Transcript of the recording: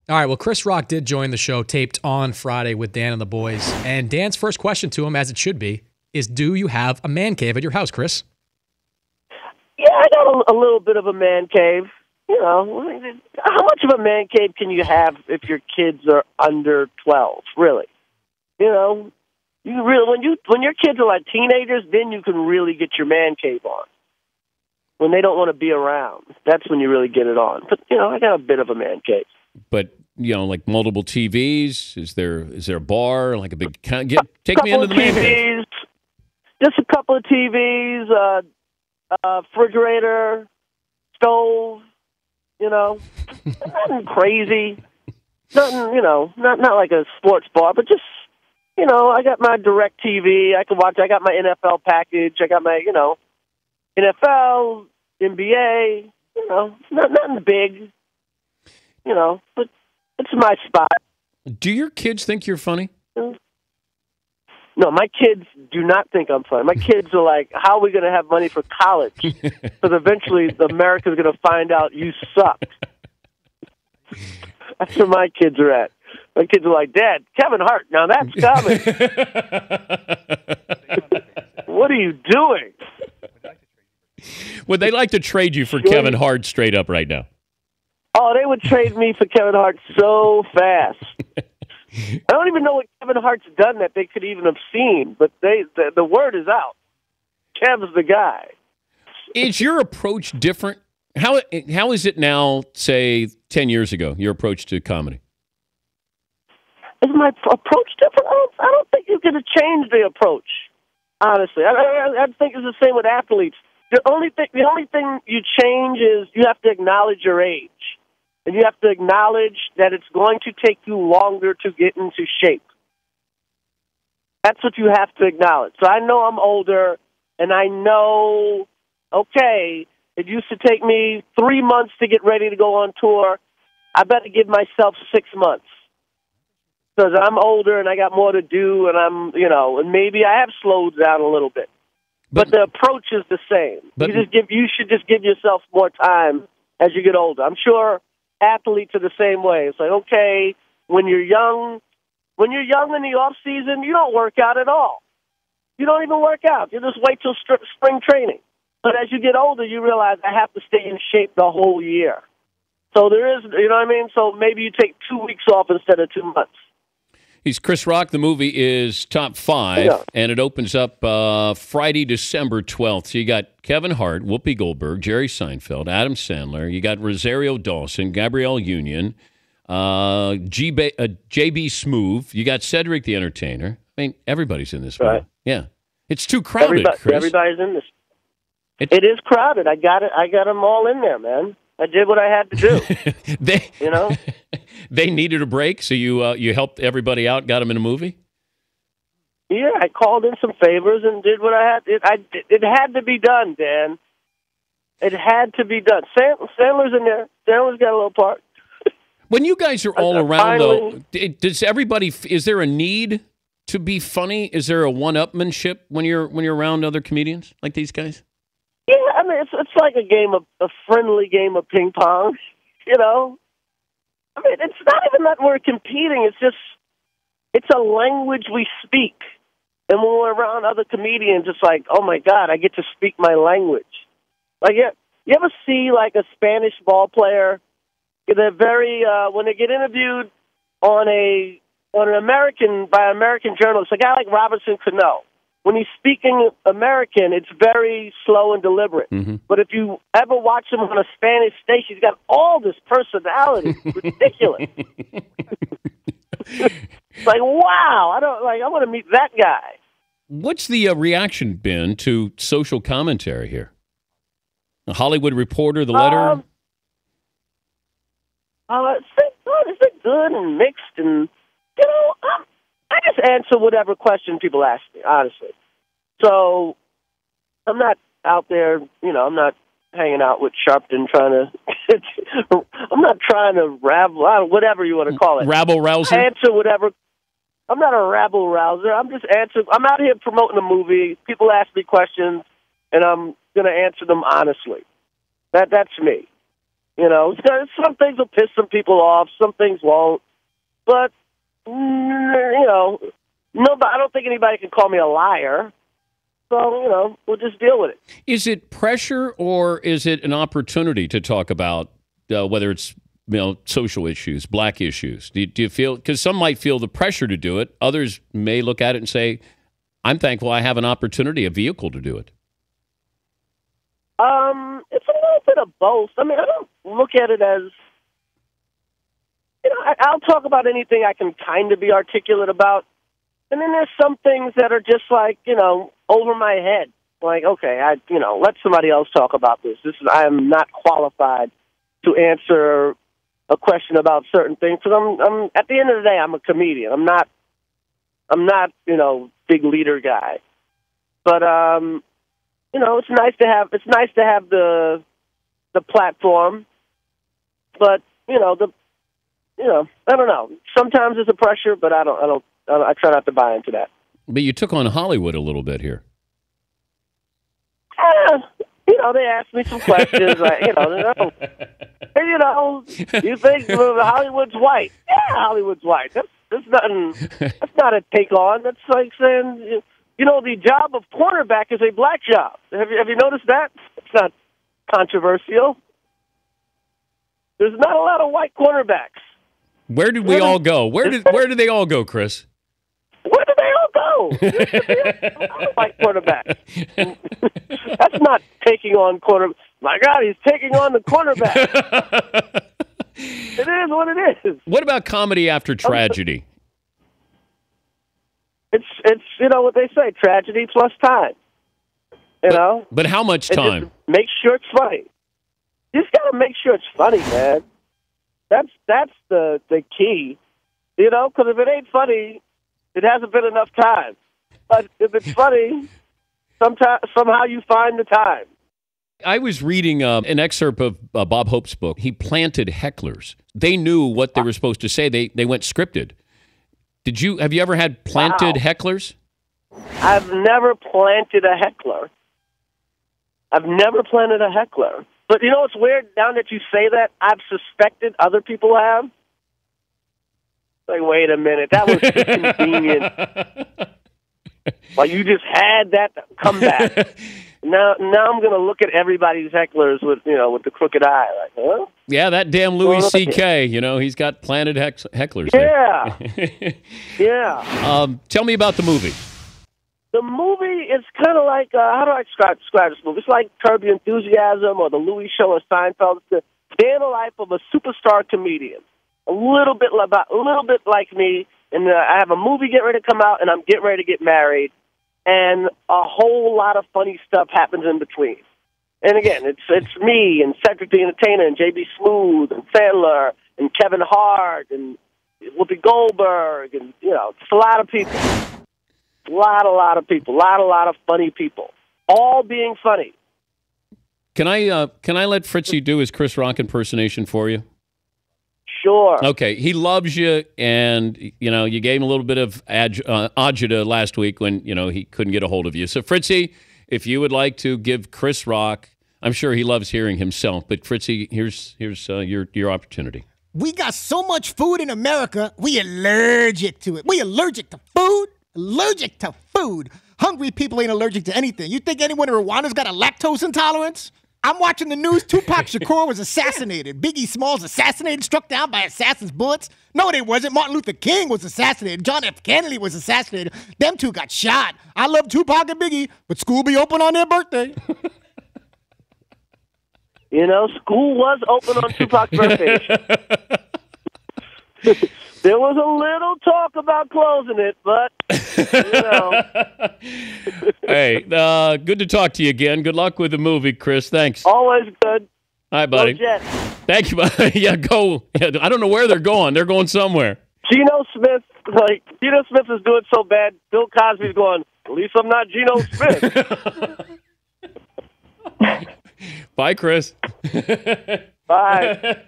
All right, well, Chris Rock did join the show taped on Friday with Dan and the boys. And Dan's first question to him, as it should be, is do you have a man cave at your house, Chris? Yeah, I got a little bit of a man cave. You know, how much of a man cave can you have if your kids are under 12, really? You know, you really when your kids are like teenagers, then you can really get your man cave on. When they don't want to be around, that's when you really get it on. But, you know, I got a bit of a man cave. But, you know, like multiple TVs? Is there a bar, like a big... Take me into the man cave. Just a couple of TVs, refrigerator, stove, you know. Nothing crazy. Nothing, you know, not like a sports bar, but just, you know, I got my direct TV. I can watch. I got my NFL package. I got my, you know, NFL, NBA, you know, nothing big, you know, but it's my spot. Do your kids think you're funny? No, my kids do not think I'm funny. My kids are like, how are we going to have money for college? Because eventually America's going to find out you suck. That's where my kids are at. My kids are like, Dad, Kevin Hart, now that's comedy. What are you doing? Would they like to trade you for Kevin Hart straight up right now? Oh, they would trade me for Kevin Hart so fast. I don't even know what Kevin Hart's done that they could even have seen, but the word is out. Kev's the guy. Is your approach different? How is it now, say, 10 years ago, your approach to comedy? Is my approach different? I don't think you're going to change the approach, honestly. I think it's the same with athletes. The only thing you change is you have to acknowledge your age. And you have to acknowledge that it's going to take you longer to get into shape. That's what you have to acknowledge. So I know I'm older, and I know, okay, it used to take me 3 months to get ready to go on tour. I better give myself 6 months. Because I'm older and I got more to do, and I'm, you know, and maybe I have slowed down a little bit. But the approach is the same. You should just give yourself more time as you get older. I'm sure athletes are the same way. It's like, okay, when you're young in the off season, you don't work out at all. You don't even work out. You just wait till spring training. But as you get older, you realize I have to stay in shape the whole year. So there is, you know what I mean? So maybe you take 2 weeks off instead of 2 months. He's Chris Rock. The movie is Top 5, and it opens up Friday, December 12th. So you got Kevin Hart, Whoopi Goldberg, Jerry Seinfeld, Adam Sandler. You got Rosario Dawson, Gabrielle Union, J.B. Smoove. You got Cedric the Entertainer. I mean, everybody's in this movie. Right. Yeah. It's too crowded, Chris. Everybody's in this. It is crowded. I got it. I got them all in there, man. I did what I had to do. You know? They needed a break, so you helped everybody out, got them in a movie? Yeah, I called in some favors and did what I had. It had to be done, Dan. It had to be done. Sandler's in there. Sandler's got a little part. When you guys are all around, though, does everybody? Is there a need to be funny? Is there a one-upmanship when you're around other comedians like these guys? Yeah, I mean it's like a friendly game of ping pong. You know, I mean it's not even that we're competing. It's a language we speak, and when we're around other comedians, it's like, oh my God, I get to speak my language. Like you ever see like a Spanish ball player? They're very when they get interviewed on an American by an American journalist, a guy like Robinson Cano. When he's speaking American, it's very slow and deliberate. Mm-hmm. But if you ever watch him on a Spanish station, he's got all this personality. It's ridiculous. It's like, wow, I want to meet that guy. What's the reaction been to social commentary here? A Hollywood Reporter, the letter? It's been good and mixed, and you know, I just answer whatever question people ask me, honestly. So I'm not out there, you know, I'm not hanging out with Sharpton trying to, I'm not trying to whatever you want to call it. Rabble-rouser? I answer whatever. I'm not a rabble-rouser. I'm out here promoting a movie. People ask me questions, and I'm going to answer them honestly. That's me. You know, some things will piss some people off, some things won't. But, you know, I don't think anybody can call me a liar. So, you know, we'll just deal with it. Is it pressure or is it an opportunity to talk about whether it's, you know, social issues, black issues? Do you feel, because some might feel the pressure to do it. Others may look at it and say, I'm thankful I have an opportunity, a vehicle to do it. It's a little bit of both. I mean, I don't look at it as, you know, I'll talk about anything I can kind of be articulate about. And then there's some things that are just like, you know, over my head. Like, okay, let somebody else talk about this. I am not qualified to answer a question about certain things. Because I'm at the end of the day, I'm a comedian. I'm not, you know, big leader guy. But, you know, it's nice to have the platform, but I don't know. Sometimes it's a pressure, but I try not to buy into that. But you took on Hollywood a little bit here. You know, they asked me some questions. You think Hollywood's white? Yeah, Hollywood's white. That's nothing. That's not a take on. That's like saying, you know, the job of cornerback is a black job. Have you noticed that? It's not controversial. There's not a lot of white cornerbacks. Where did we all go? Where did they all go, Chris? Where did they all go? There's a lot of white cornerbacks. That's not taking on corner. My God, he's taking on the cornerback. It is what it is. What about comedy after tragedy? It's you know what they say, tragedy plus time. You know? But how much time? Just make sure it's funny. You just got to make sure it's funny, man. That's the key. You know, because if it ain't funny, it hasn't been enough time. But if it's funny, somehow you find the time. I was reading an excerpt of Bob Hope's book. He planted hecklers. They knew what they were supposed to say. They went scripted. Have you ever had planted hecklers? I've never planted a heckler. But you know what's weird? Now that you say that, I've suspected other people have. Like, wait a minute, that was convenient. Like, you just had that come back. Now I'm going to look at everybody's hecklers with the crooked eye. Like, huh? Yeah, that damn Louis C.K., you know, he's got planted hecklers there. Yeah. Yeah. Tell me about the movie. The movie is kind of like, how do I describe this movie? It's like Curb Your Enthusiasm or The Louis Show or Seinfeld. It's the day in the life of a superstar comedian. A little bit like me. And I have a movie getting ready to come out, and I'm getting ready to get married. And a whole lot of funny stuff happens in between. And again, it's me and Cedric the Entertainer and J.B. Smoove and Sandler and Kevin Hart and Whoopi Goldberg and, you know, just a lot of people. A lot of people. A lot of funny people. All being funny. Can I let Fritzy do his Chris Rock impersonation for you? Sure. Okay. He loves you, and, you know, you gave him a little bit of agita last week when, you know, he couldn't get a hold of you. So, Fritzy, if you would like to give Chris Rock, I'm sure he loves hearing himself, but Fritzy, here's your opportunity. We got so much food in America, we allergic to it. We allergic to food? Allergic to food. Hungry people ain't allergic to anything. You think anyone in Rwanda's got a lactose intolerance? I'm watching the news. Tupac Shakur was assassinated. Biggie Smalls assassinated, struck down by assassins' bullets. No, they wasn't. Martin Luther King was assassinated. John F. Kennedy was assassinated. Them two got shot. I love Tupac and Biggie, but school be open on their birthday. You know, school was open on Tupac's birthday. There was a little talk about closing it, but, you know. Hey, good to talk to you again. Good luck with the movie, Chris. Thanks. Always good. Hi, buddy. Go Jets. Thank you, buddy. Yeah, go. I don't know where they're going. They're going somewhere. Geno Smith is doing so bad, Bill Cosby's going, at least I'm not Geno Smith. Bye, Chris. Bye.